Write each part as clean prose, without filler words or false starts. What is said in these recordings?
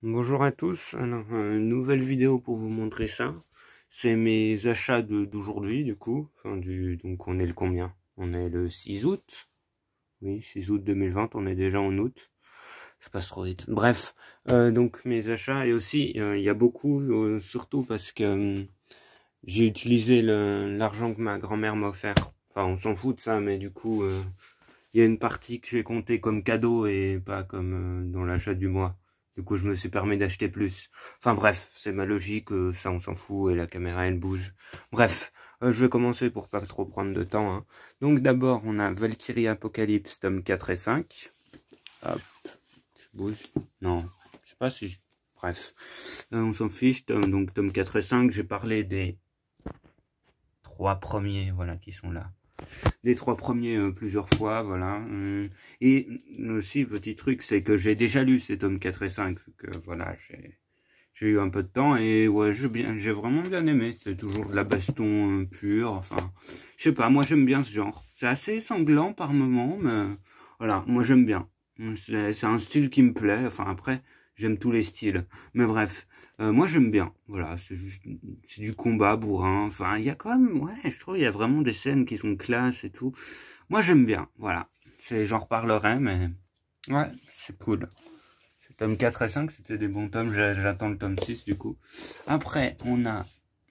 Bonjour à tous, alors une nouvelle vidéo pour vous montrer ça. C'est mes achats d'aujourd'hui du coup, donc on est le combien? On est le 6 août, oui 6 août 2020, on est déjà en août, ça passe trop vite. Bref, donc mes achats et aussi il y a beaucoup, surtout parce que j'ai utilisé l'argent que ma grand-mère m'a offert. Enfin on s'en fout de ça, mais du coup il y a une partie que j'ai comptée comme cadeau et pas comme dans l'achat du mois. Du coup, je me suis permis d'acheter plus. Enfin bref, c'est ma logique, ça on s'en fout et la caméra elle bouge. Bref, je vais commencer pour pas trop prendre de temps. Hein. Donc d'abord, on a Valkyrie Apocalypse, tome 4 et 5. Hop, je bouge. Non, je sais pas si je... Bref, on s'en fiche. Donc tome 4 et 5, j'ai parlé des 3 premiers, voilà, qui sont là. Les 3 premiers plusieurs fois, voilà. Et aussi, petit truc, c'est que j'ai déjà lu ces tomes 4 et 5, vu que voilà, j'ai eu un peu de temps, et ouais, j'ai vraiment bien aimé. C'est toujours de la baston pure, enfin, je sais pas, moi j'aime bien ce genre. C'est assez sanglant par moment, mais voilà, moi j'aime bien. C'est un style qui me plaît, enfin après, j'aime tous les styles. Mais bref, moi j'aime bien, voilà, c'est du combat bourrin, enfin il y a quand même, ouais, je trouve il y a vraiment des scènes qui sont classe et tout. Moi j'aime bien, voilà. J'en reparlerai, mais ouais, c'est cool. Tome 4 et 5, c'était des bons tomes, j'attends le tome 6 du coup. Après, on a,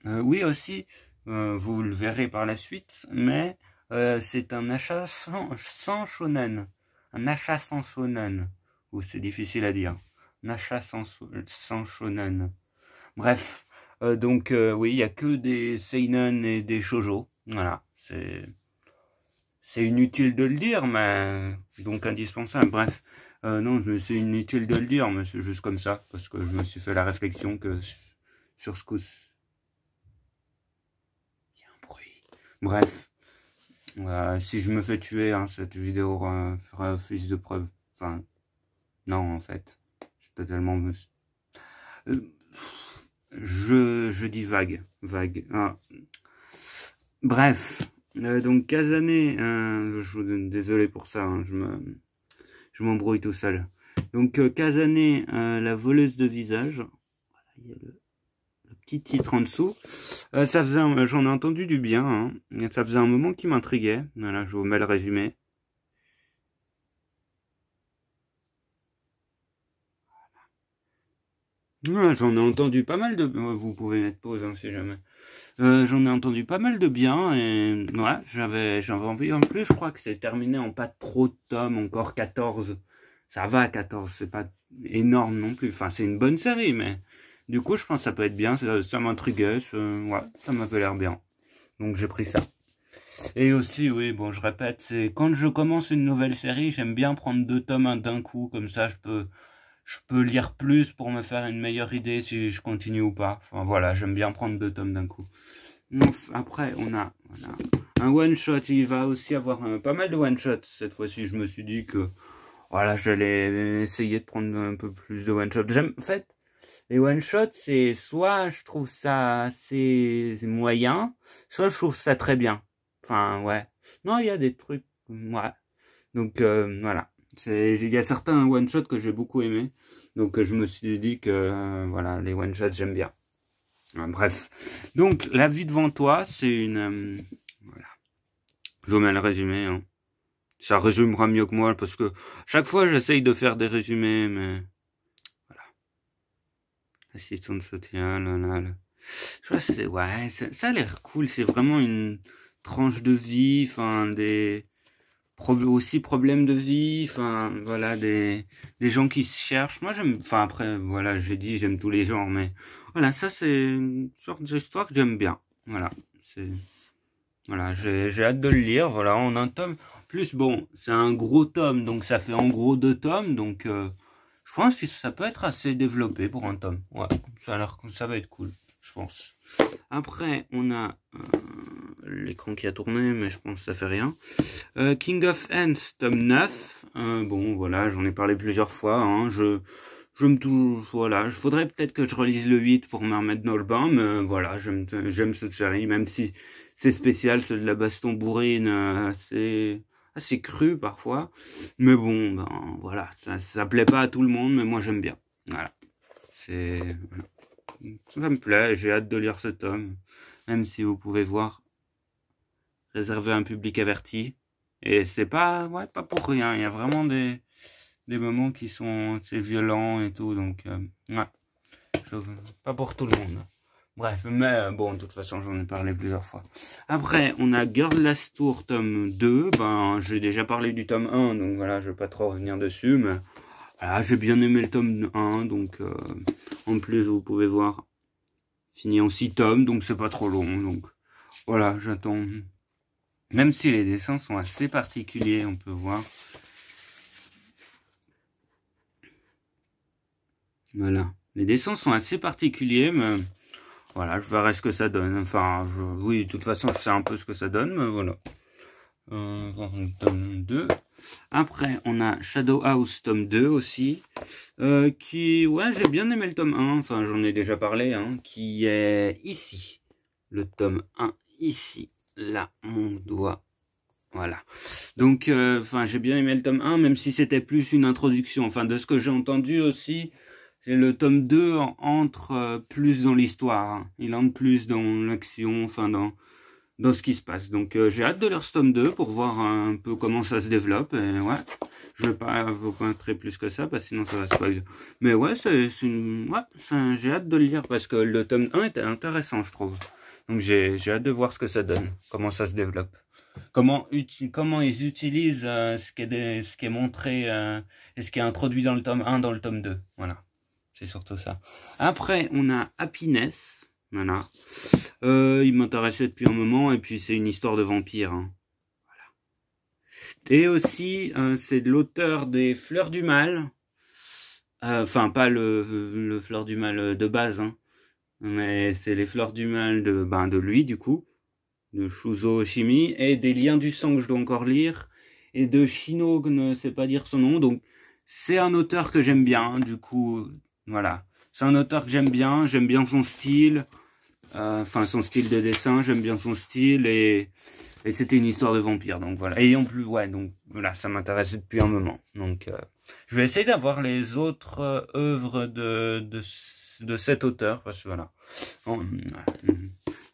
oui aussi, vous le verrez par la suite, mais c'est un achat sans shonen. Un achat sans shonen. Ou c'est difficile à dire. Un achat sans shonen. Bref, donc oui, il n'y a que des seinen et des shoujo. Voilà, c'est inutile de le dire, mais donc indispensable. Bref, non, c'est inutile de le dire, mais c'est juste comme ça, parce que je me suis fait la réflexion que sur ce coup, il y a un bruit. Bref, si je me fais tuer, hein, cette vidéo fera office de preuve. Enfin, non, en fait, je suis totalement... Euh, je dis vague, vague. Ah. Bref, donc Kazané, désolé pour ça, hein, je m'embrouille tout seul. Donc Kazané, la voleuse de visage. Voilà, il y a le petit titre en dessous. Ça faisait, j'en ai entendu du bien. Hein. Ça faisait un moment qui m'intriguait. Voilà, je vous mets le résumé. Ouais, j'en ai entendu pas mal de... Vous pouvez mettre pause hein, si jamais. J'en ai entendu pas mal de bien et voilà, j'avais envie. En plus, je crois que c'est terminé en pas trop de tomes, encore 14. Ça va, 14, c'est pas énorme non plus. Enfin, c'est une bonne série, mais du coup, je pense que ça peut être bien. Ça m'intriguait, ouais, ça m'avait l'air bien. Donc, j'ai pris ça. Et aussi, oui, bon, je répète, c'est quand je commence une nouvelle série, j'aime bien prendre 2 tomes d'un coup, comme ça, je peux lire plus pour me faire une meilleure idée si je continue ou pas. Enfin, voilà, j'aime bien prendre 2 tomes d'un coup. Après, on a voilà, un one-shot. Il va aussi avoir pas mal de one-shots. Cette fois-ci, je me suis dit que voilà, j'allais essayer de prendre un peu plus de one-shots. En fait, les one-shots, c'est soit je trouve ça assez moyen, soit je trouve ça très bien. Enfin, ouais. Non, il y a des trucs, ouais. Donc, voilà. Il y a certains one-shots que j'ai beaucoup aimé. Donc, je me suis dit que, voilà, les one-shots, j'aime bien. Bref. Donc, la vie devant toi, c'est une... voilà. Je vous mets le résumé. Hein. Ça résumera mieux que moi, parce que chaque fois, j'essaye de faire des résumés, mais... Voilà. Assistant de soutien, là. Je vois, ouais, ça a l'air cool. C'est vraiment une tranche de vie, enfin, aussi problèmes de vie, enfin, voilà, des gens qui se cherchent. Moi, j'aime... Enfin, après, voilà, j'ai dit, j'aime tous les genres, mais... Voilà, ça, c'est une sorte d'histoire que j'aime bien. Voilà, c'est... Voilà, j'ai hâte de le lire, voilà, en un tome. En plus, bon, c'est un gros tome, donc ça fait en gros 2 tomes, donc je pense que ça peut être assez développé pour un tome. Ouais, ça a l'air que ça va être cool, je pense. Après, on a l'écran qui a tourné, mais je pense que ça fait rien. King of Ants, tome 9. Bon, voilà, j'en ai parlé plusieurs fois, hein, voilà, il faudrait peut-être que je relise le 8 pour me remettre dans le bain, mais voilà, j'aime cette série, même si c'est spécial, c'est de la baston bourrine, assez cru parfois. Mais bon, ben voilà, ça plaît pas à tout le monde, mais moi j'aime bien. Voilà. voilà. Ça me plaît, j'ai hâte de lire ce tome. Même si vous pouvez voir, réservé à un public averti. Et c'est pas, ouais, pas pour rien. Il y a vraiment des moments qui sont assez violents et tout. Donc, ouais. Pas pour tout le monde. Bref, mais bon, de toute façon, j'en ai parlé plusieurs fois. Après, on a Girl Last Tour, tome 2. Ben, j'ai déjà parlé du tome 1, donc voilà, je vais pas trop revenir dessus. Mais voilà, j'ai bien aimé le tome 1, donc en plus, vous pouvez voir, fini en 6 tomes, donc c'est pas trop long. Donc voilà, j'attends. Même si les dessins sont assez particuliers, on peut voir. Voilà, les dessins sont assez particuliers, mais voilà, je verrai ce que ça donne. Enfin, oui, de toute façon, je sais un peu ce que ça donne, mais voilà. Tome 2. Après, on a Shadow House, tome 2 aussi. Qui, ouais, j'ai bien aimé le tome 1. Enfin, j'en ai déjà parlé, hein. Qui est ici. Le tome 1, ici. Là, mon doigt. Voilà. Donc, enfin, j'ai bien aimé le tome 1, même si c'était plus une introduction. Enfin, de ce que j'ai entendu aussi, le tome 2 entre plus dans l'histoire. Hein. Il entre plus dans l'action, enfin, dans ce qui se passe. Donc, j'ai hâte de lire ce tome 2 pour voir un peu comment ça se développe. Et ouais, je vais pas vous montrer plus que ça, parce que sinon ça va spoiler. Mais ouais, j'ai hâte de le lire, parce que le tome 1 était intéressant, je trouve. Donc, j'ai hâte de voir ce que ça donne, comment ça se développe. Comment ils utilisent ce qui est montré et ce qui est introduit dans le tome 1 dans le tome 2. Voilà, c'est surtout ça. Après, on a Happiness. Voilà. Il m'intéressait depuis un moment, et puis c'est une histoire de vampire. Hein. Voilà. Et aussi, c'est de l'auteur des Fleurs du Mal. Enfin, pas le Fleurs du Mal de base, hein, mais c'est les Fleurs du Mal de lui, du coup. De Shuzo Oshimi, et des Liens du sang que je dois encore lire, et de Shino, que ne sais pas dire son nom. Donc c'est un auteur que j'aime bien, du coup, voilà. C'est un auteur que j'aime bien son style, enfin son style de dessin, j'aime bien son style, et c'était une histoire de vampire, donc voilà. Et en plus, ouais, donc voilà, ça m'intéressait depuis un moment. Donc je vais essayer d'avoir les autres œuvres de cet auteur, parce que voilà.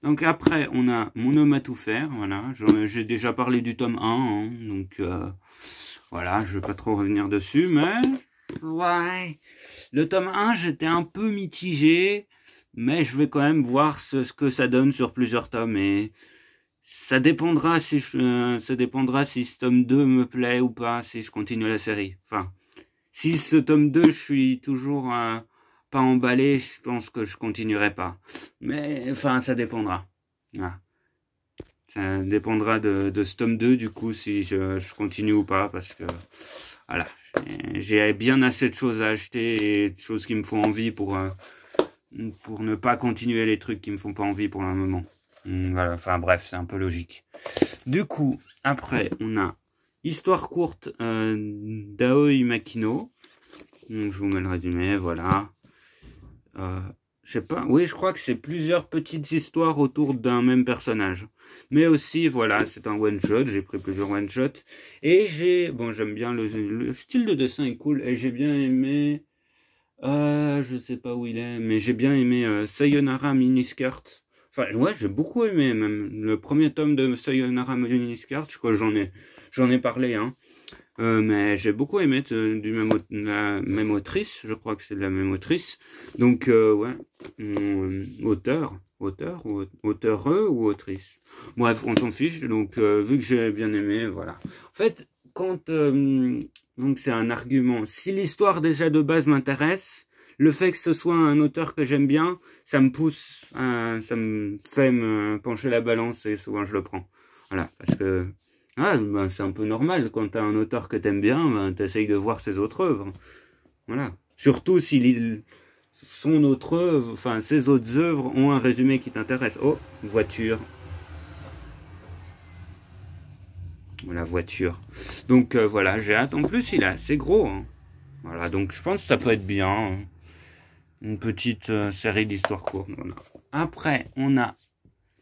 Donc après, on a Mon homme à tout faire, voilà. J'ai déjà parlé du tome 1, hein, donc voilà, je vais pas trop revenir dessus, mais ouais. Le tome 1, j'étais un peu mitigé, mais je vais quand même voir ce que ça donne sur plusieurs tomes, et ça dépendra si ce tome 2 me plaît ou pas, si je continue la série. Enfin, si ce tome 2, je suis toujours pas emballé, je pense que je continuerai pas. Mais, enfin, ça dépendra. Voilà. Ça dépendra de ce tome 2, du coup, si je continue ou pas, parce que, voilà, j'ai bien assez de choses à acheter, et de choses qui me font envie pour ne pas continuer les trucs qui me font pas envie pour le moment. Voilà, enfin, bref, c'est un peu logique. Du coup, après, on a Histoire courte d'Aoi Makino. Donc, je vous mets le résumé, voilà. Je sais pas, oui, je crois que c'est plusieurs petites histoires autour d'un même personnage. Mais aussi, voilà, c'est un one-shot, j'ai pris plusieurs one-shots. Et j'aime bien le style de dessin est cool, et j'ai bien aimé, je sais pas où il est, mais j'ai bien aimé Sayonara Miniskirt. Enfin, ouais, j'ai beaucoup aimé, même le premier tome de Sayonara Miniskirt, je crois que j'en ai parlé, hein. Mais j'ai beaucoup aimé la même autrice, je crois que c'est de la même autrice. Donc, ouais, auteur ou autrice. Bref, on s'en fiche, donc vu que j'ai bien aimé, voilà. En fait, donc c'est un argument. Si l'histoire déjà de base m'intéresse, le fait que ce soit un auteur que j'aime bien, ça me pousse, ça me fait me pencher la balance, et souvent je le prends. Voilà, parce que ben, c'est un peu normal, quand t'as un auteur que t'aimes bien, ben, t'essayes de voir ses autres œuvres. Voilà. Surtout si son autre œuvre, enfin ses autres œuvres ont un résumé qui t'intéresse. Oh, voiture. Voilà, voiture. Donc voilà, j'ai hâte. En plus, il est assez gros. Hein. Voilà, donc je pense que ça peut être bien. Hein. Une petite série d'histoires courtes. Voilà. Après, on a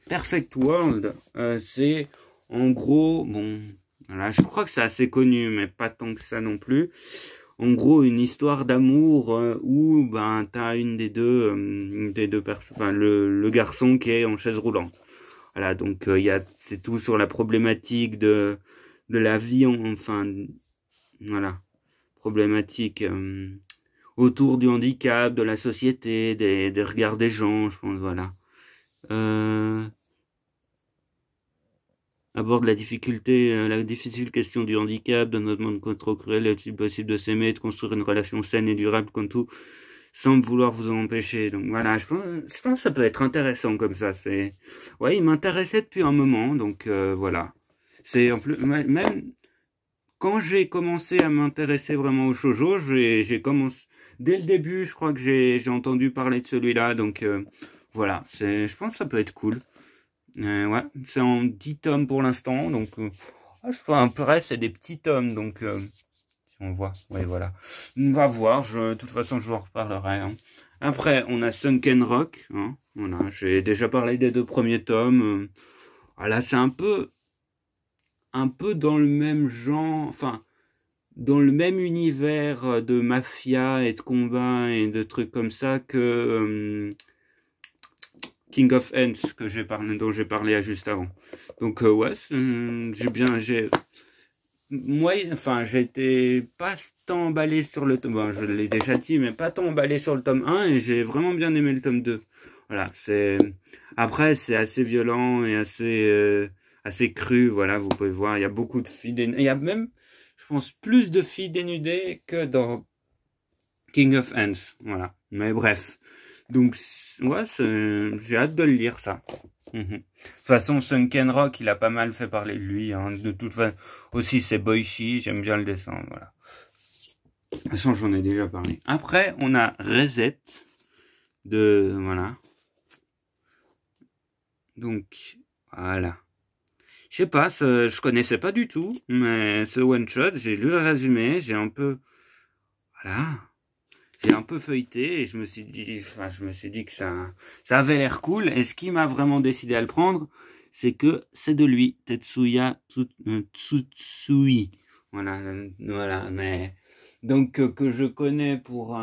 Perfect World. C'est en gros, bon, voilà, je crois que c'est assez connu, mais pas tant que ça non plus. en gros une histoire d'amour où ben t'as une des deux personnes, enfin le garçon qui est en chaise roulante. Voilà, donc c'est tout sur la problématique de la vie, enfin voilà, problématique autour du handicap, de la société, des regards des gens, je pense, voilà. Aborde la difficile question du handicap, dans notre monde trop cruel, est-il possible de s'aimer, de construire une relation saine et durable comme tout, sans vouloir vous en empêcher. Donc voilà, je pense que ça peut être intéressant comme ça. Ouais, il m'intéressait depuis un moment, donc voilà. C'est en plus, même quand j'ai commencé à m'intéresser vraiment au shoujo, j'ai commencé dès le début, je crois que j'ai entendu parler de celui-là, donc voilà, je pense que ça peut être cool. Ouais, c'est en 10 tomes pour l'instant, donc je crois un peu c'est des petits tomes, donc si on voit, ouais, voilà. On va voir, de toute façon je vous en reparlerai. Hein. Après, on a Sunken Rock, hein, voilà, j'ai déjà parlé des 2 premiers tomes. Voilà, c'est un peu dans le même genre, enfin, dans le même univers de mafia et de combat et de trucs comme ça que King of Ends dont j'ai parlé juste avant. Donc ouais, j'ai été pas tant emballé sur le tome, bon, je l'ai déjà dit, mais pas tant emballé sur le tome 1 et j'ai vraiment bien aimé le tome 2. Voilà, après c'est assez violent et assez cru, voilà, vous pouvez voir, il y a beaucoup de filles dénudées, il y a même, je pense, plus de filles dénudées que dans King of Ends, voilà, mais bref. Donc, ouais, j'ai hâte de le lire, ça. De toute façon, Sunken Rock, il a pas mal fait parler de lui. Hein. De toute façon, aussi, c'est Boichi, j'aime bien le dessin, voilà. De toute façon, j'en ai déjà parlé. Après, on a Reset, voilà. Donc, voilà. Je sais pas, je connaissais pas du tout, mais ce one-shot, j'ai lu le résumé, j'ai un peu... Voilà... J'ai un peu feuilleté et je me suis dit que ça avait l'air cool. Et ce qui m'a vraiment décidé à le prendre, c'est que c'est de lui, Tetsuya Tsutsui. Voilà, mais donc que je connais pour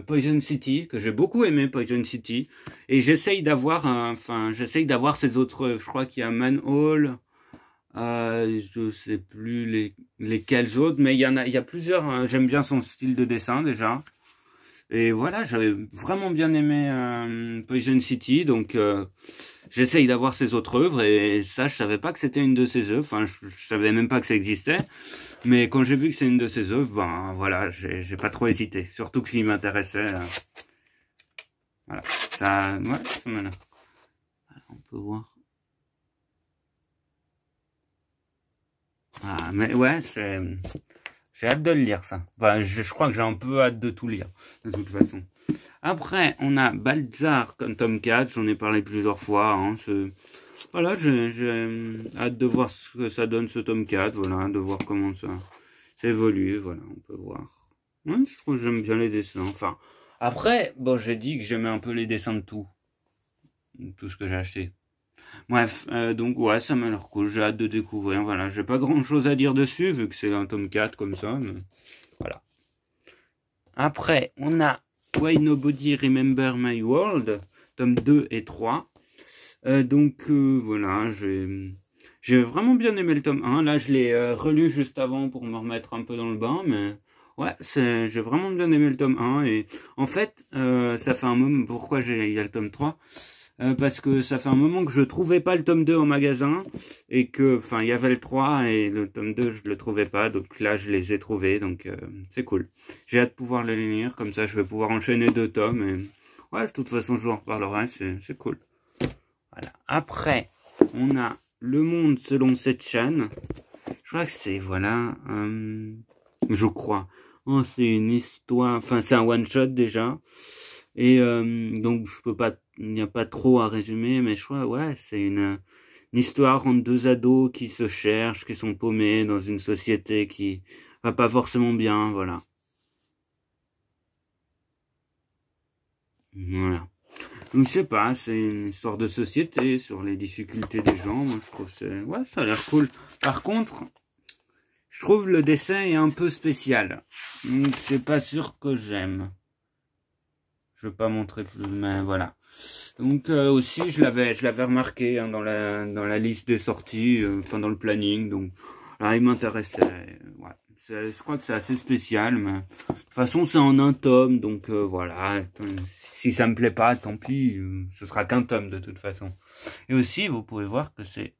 Poison City, que j'ai beaucoup aimé Poison City, et j'essaye d'avoir ses autres œuvres. Je crois qu'il y a Manhole. Je sais plus lesquels autres, mais il y a plusieurs. J'aime bien son style de dessin déjà. Et voilà, j'avais vraiment bien aimé Poison City, donc j'essaye d'avoir ses autres œuvres. Et ça, je savais pas que c'était une de ses œuvres. Enfin, je savais même pas que ça existait. Mais quand j'ai vu que c'est une de ses œuvres, ben voilà, j'ai pas trop hésité. Surtout que ce qui m'intéressait. Voilà, ça m'a l'air. On peut voir. Ah, mais ouais, j'ai hâte de le lire, ça. Enfin, je crois que j'ai un peu hâte de tout lire, de toute façon. Après, on a Baltzar comme tome 4, j'en ai parlé plusieurs fois. Hein, voilà, j'ai hâte de voir ce que ça donne ce tome 4, voilà, de voir comment ça évolue, voilà, on peut voir. Ouais, je trouve que j'aime bien les dessins, enfin. Après, bon, j'ai dit que j'aimais un peu les dessins de tout ce que j'ai acheté. Bref, donc ouais, ça m'a l'air cool, j'ai hâte de découvrir, voilà, j'ai pas grand chose à dire dessus, vu que c'est un tome 4 comme ça, mais voilà. Après, on a Why Nobody Remember My World, tome 2 et 3, donc voilà, j'ai vraiment bien aimé le tome 1, là je l'ai relu juste avant pour me remettre un peu dans le bain, mais ouais, j'ai vraiment bien aimé le tome 1, et en fait, ça fait un moment, pourquoi il y a le tome 3, parce que ça fait un moment que je trouvais pas le tome 2 en magasin, et que, enfin, il y avait le 3, et le tome 2, je le trouvais pas, donc là, je les ai trouvés, donc c'est cool. J'ai hâte de pouvoir les lire, comme ça, je vais pouvoir enchaîner 2 tomes, et ouais, de toute façon, je vous en reparlerai, c'est cool. Voilà. Après, on a Le Monde selon Setchan. Je crois que c'est, voilà, je crois. Oh, c'est une histoire, enfin, c'est un one-shot déjà. Et donc, il n'y a pas trop à résumer, mais je crois, ouais, c'est une histoire entre 2 ados qui se cherchent, qui sont paumés dans une société qui va pas forcément bien, voilà. Voilà. Donc, je sais pas, c'est une histoire de société sur les difficultés des gens. Moi, je trouve ouais, ça a l'air cool. Par contre, Je trouve le dessin est un peu spécial. C'est pas sûr que j'aime. Je vais pas montrer plus, mais voilà. Donc aussi, je l'avais remarqué hein, dans la liste des sorties, enfin dans le planning. Donc là, il m'intéressait. Ouais. Je crois que c'est assez spécial, mais de toute façon, c'est en un tome, donc voilà. Si ça me plaît pas, tant pis. Ce sera qu'un tome de toute façon. Et aussi, vous pouvez voir que c'est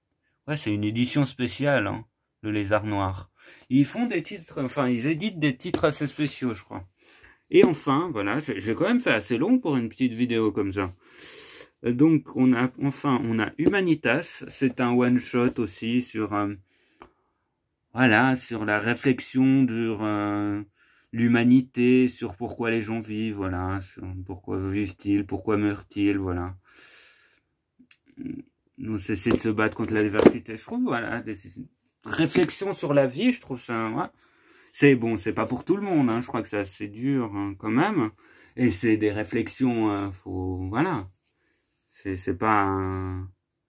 une édition spéciale, hein, le Lézard Noir. Ils font des titres, enfin, ils éditent des titres assez spéciaux, je crois. Et enfin, voilà, j'ai quand même fait assez long pour une petite vidéo comme ça. Donc, on a Humanitas, c'est un one-shot aussi sur, voilà, sur la réflexion sur l'humanité, sur pourquoi les gens vivent, voilà, sur pourquoi vivent-ils, pourquoi meurent-ils, voilà. Nous cesser de se battre contre la diversité, je trouve, voilà, des réflexions sur la vie, je trouve ça, ouais. C'est bon, c'est pas pour tout le monde, hein, je crois que c'est assez dur hein, quand même. Et c'est des réflexions, voilà. C'est pas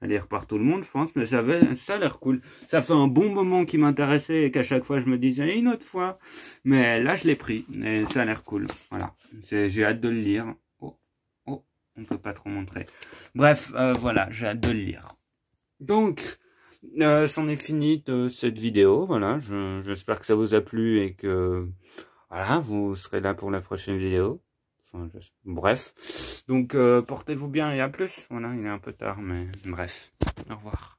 à lire par tout le monde, je pense, mais ça a l'air cool. Ça fait un bon moment qui m'intéressait et qu'à chaque fois je me disais une autre fois. Mais là, je l'ai pris et ça a l'air cool. Voilà, j'ai hâte de le lire. Oh, on peut pas trop montrer. Bref, voilà, j'ai hâte de le lire. Donc, c'en est fini de cette vidéo. Voilà, j'espère que ça vous a plu et que voilà, vous serez là pour la prochaine vidéo. Enfin, bref, donc portez-vous bien et à plus. Voilà, il est un peu tard, mais bref, au revoir.